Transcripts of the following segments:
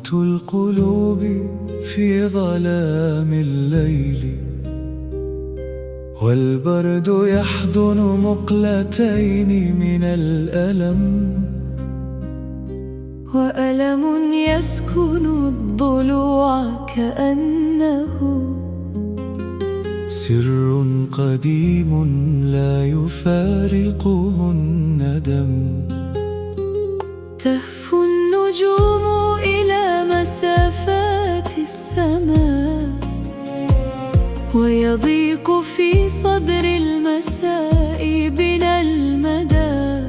صمت القلوب في ظلام الليل، والبرد يحضن مقلتين من الألم، وألم يسكن الضلوع كأنه سر قديم لا يفارقه الندم. تهفو النجوم إلى مسافات السماء، ويضيق في صدر المساء بنا المدى،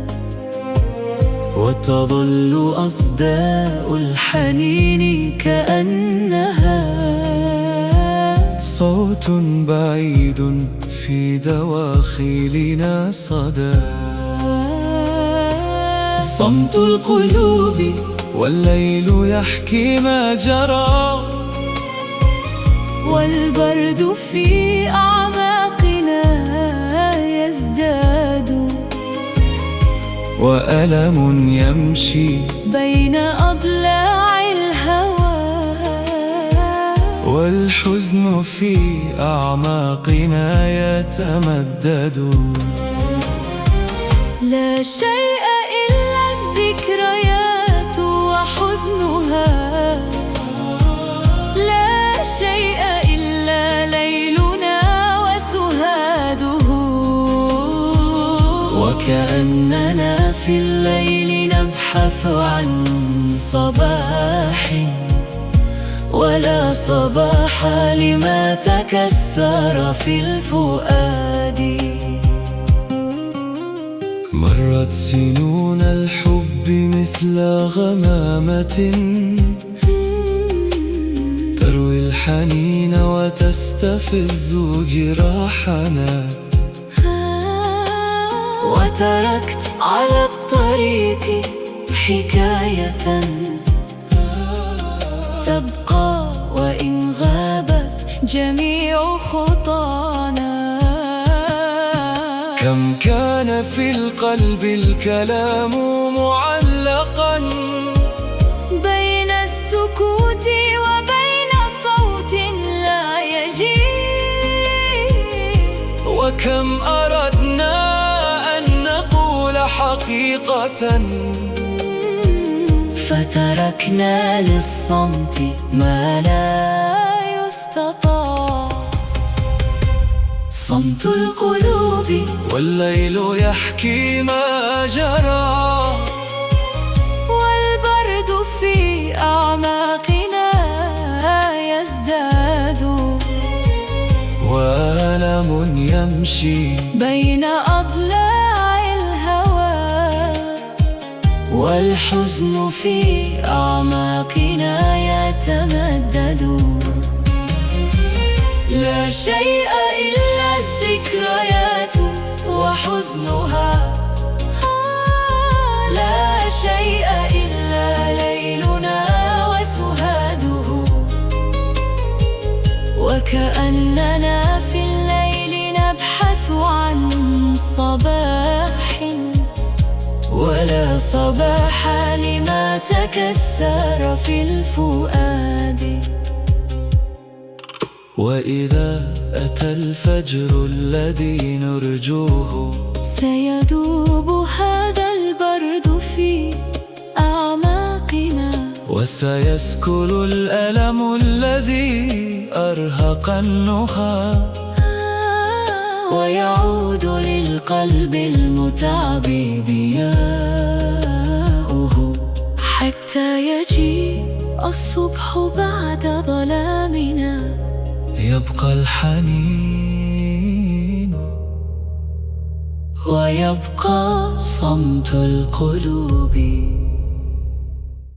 وتظل أصداء الحنين كأنها صوت بعيد في دواخلنا صدى. صمت القلوب والليل يحكي ما جرى، والبرد في أعماقنا يزداد، وألم يمشي بين أضلاع الهوى، والحزن في أعماقنا يتمدد. لا شيء إلا الذكريات وحزنها، لا شيء إلا ليلنا وسهاده، وكأننا في الليل نبحث عن صباح، ولا صباح لما تكسر في الفؤاد. مرت سنون الحب مثل غمامة، تروي الحنين وتستفز جراحنا، وتركت على الطريق حكاية تبقى وإن غابت جميع خطانا. كم كان في القلب الكلام معلقا، بين السكوت وبين صوت لا يجيء، وكم أردنا أن نقول حقيقة، فتركنا للصمت ما لا يستطاع. صمت القلوب والليل يحكي ما جرى، والبرد في أعماقنا يزداد، وألم يمشي بين أضلاع الهوى، والحزن في أعماقنا يتمدد. لا شيء إلا الذكريات وحزنها، لا شيء إلا ليلنا وسهاده، وكأننا في الليل نبحث عن صباح، ولا صباح لما تكسر في الفؤاد. وإذا أتى الفجر الذي نرجوه، سيذوب هذا البرد في أعماقنا، وسيسكل الألم الذي أرهق النهى، ويعود للقلب المتعب ضياؤه، حتى يجيء الصبح بعد ظلامنا. يبقى الحنين، ويبقى صمت القلوب.